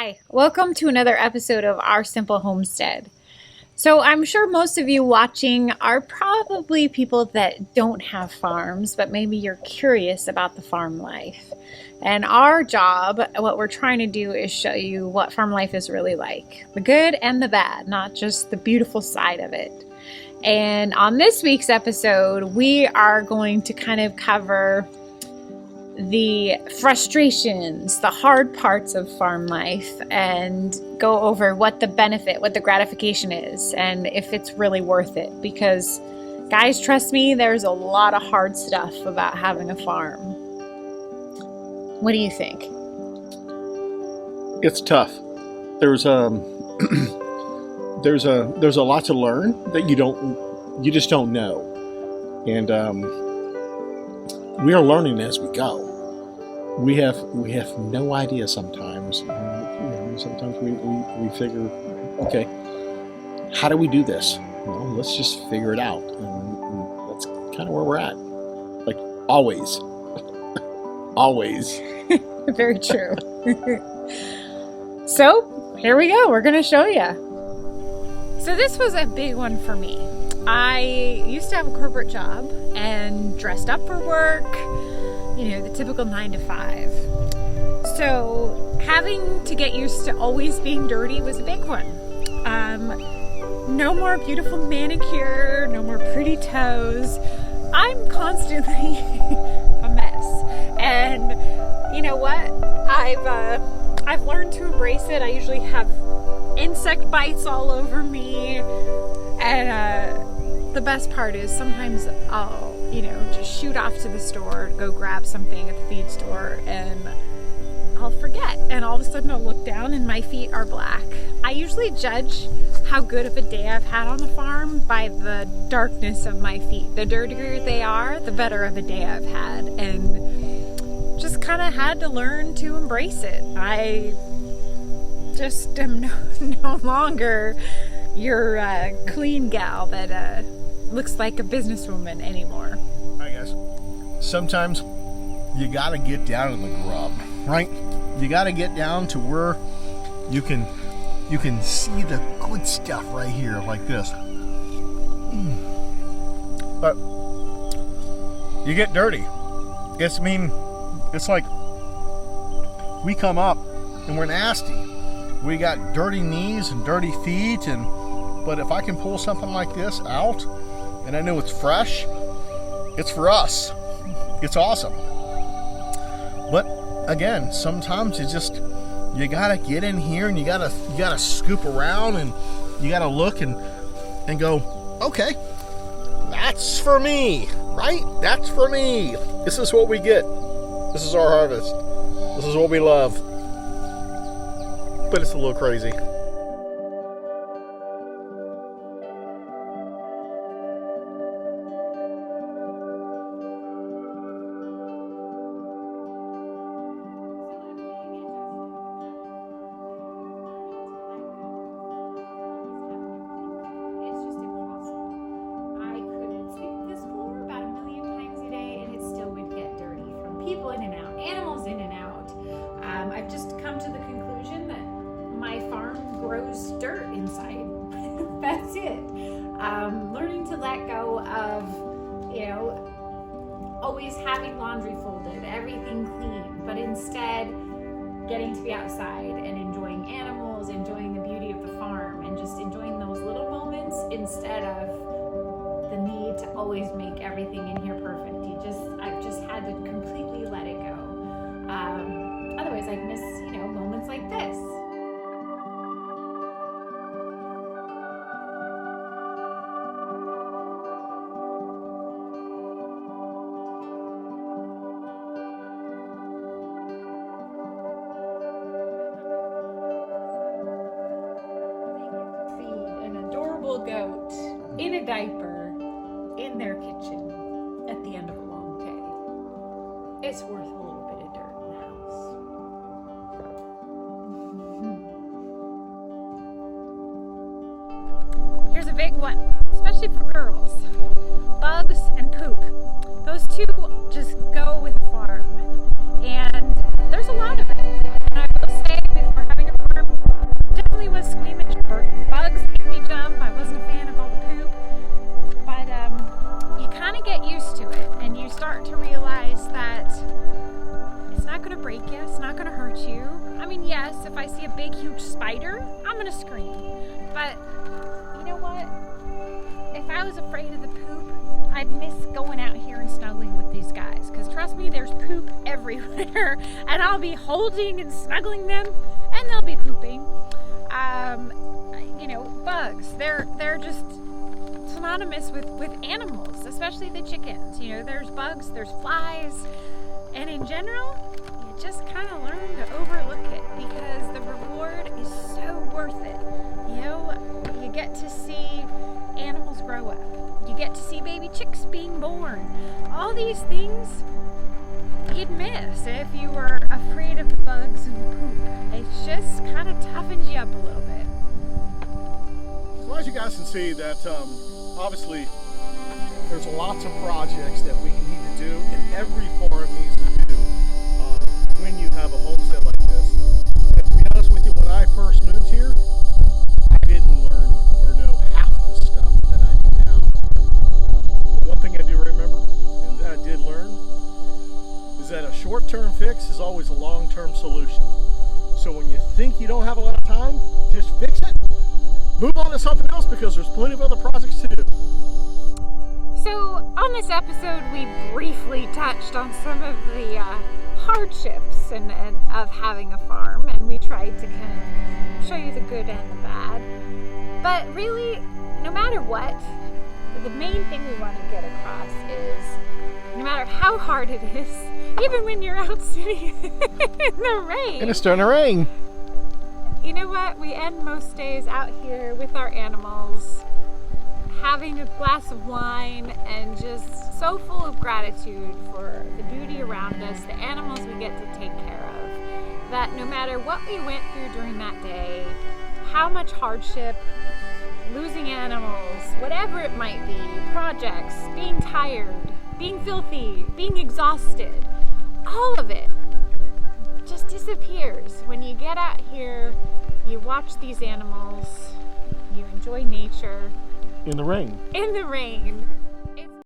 Hi, welcome to another episode of Our Simple Homestead. So I'm sure most of you watching are probably people that don't have farms, but maybe you're curious about the farm life. And our job, what we're trying to do is show you what farm life is really like. The good and the bad, not just the beautiful side of it. And on this week's episode, we are going to kind of cover the frustrations, the hard parts of farm life, and go over what the benefit, what the gratification is, and if it's really worth it. Because guys, trust me, there's a lot of hard stuff about having a farm. What do you think? It's tough. There's there's a lot to learn that you just don't know, and we are learning as we go. We have no idea sometimes. Sometimes we figure, okay, how do we do this? Well, let's just figure it out. And that's kind of where we're at. Like always. Always. Very true. So here we go. We're going to show you. So this was a big one for me. I used to have a corporate job and dressed up for work, the typical 9 to 5. So having to get used to always being dirty was a big one. No more beautiful manicure, no more pretty toes. I'm constantly a mess. And you know what? I've learned to embrace it. I usually have insect bites all over me. And the best part is sometimes I'll, just shoot off to the store, go grab something at the feed store, and I'll forget. And all of a sudden I'll look down and my feet are black. I usually judge how good of a day I've had on the farm by the darkness of my feet. The dirtier they are, the better of a day I've had. And just kind of had to learn to embrace it. I just am no longer your clean gal that looks like a businesswoman anymore. I guess sometimes you gotta get down in the grub, right? You gotta get down to where you can see the good stuff right here, like this. But you get dirty. It's like we come up and we're nasty. We got dirty knees and dirty feet, but if I can pull something like this out and I know it's fresh, it's for us. It's awesome. But again, sometimes you gotta get in here and you gotta scoop around and you gotta look and go, okay, that's for me, right? That's for me. This is what we get. This is our harvest. This is what we love. But it's a little crazy. People in and out, animals in and out. I've just come to the conclusion that my farm grows dirt inside. That's it. Learning to let go of, always having laundry folded, everything clean, but instead getting to be outside and enjoying animals, enjoying the beauty of the farm, and just enjoying those little moments instead of the need to always make everything in here perfect. I've just had to completely let it go. Otherwise I'd miss, moments like this. Feed an adorable goat in a diaper in their kitchen at the end of a long day. It's worth a little bit of dirt in the house. Here's a big one, especially for girls. Bugs and poop. Those two just go with a farm. And there's a lot of it. And I will say, before having a farm, And yes, if I see a big, huge spider, I'm gonna scream. But you know what? If I was afraid of the poop, I'd miss going out here and snuggling with these guys. Because trust me, there's poop everywhere. And I'll be holding and snuggling them, and they'll be pooping. Bugs. They're just synonymous with animals, especially the chickens. There's bugs, there's flies, and in general, you just kind of learn to overlook it because the reward is so worth it. You get to see animals grow up. You get to see baby chicks being born. All these things you'd miss if you were afraid of the bugs and the poop. It just kind of toughens you up a little bit. So as you guys can see that obviously there's lots of projects that we need to do and every farm needs to do when you have a homestead like this. And to be honest with you, when I first moved here, I didn't learn or know half the stuff that I do now. One thing I do remember and that I did learn is that a short-term fix is always a long-term solution. So when you think you don't have a lot of time, just fix it. Move on to something else because there's plenty of other projects to do. So on this episode, we briefly touched on some of the hardships and of having a farm, and we tried to kind of show you the good and the bad. But really, no matter what, the main thing we want to get across is no matter how hard it is, even when you're out sitting in the rain. And it's starting to rain. You know what? We end most days out here with our animals, having a glass of wine, and just so full of gratitude for the beauty around us, the animals we get to take care of, that no matter what we went through during that day, how much hardship, losing animals, whatever it might be, projects, being tired, being filthy, being exhausted, all of it just disappears when you get out here, you watch these animals, you enjoy nature. In the rain. In the rain.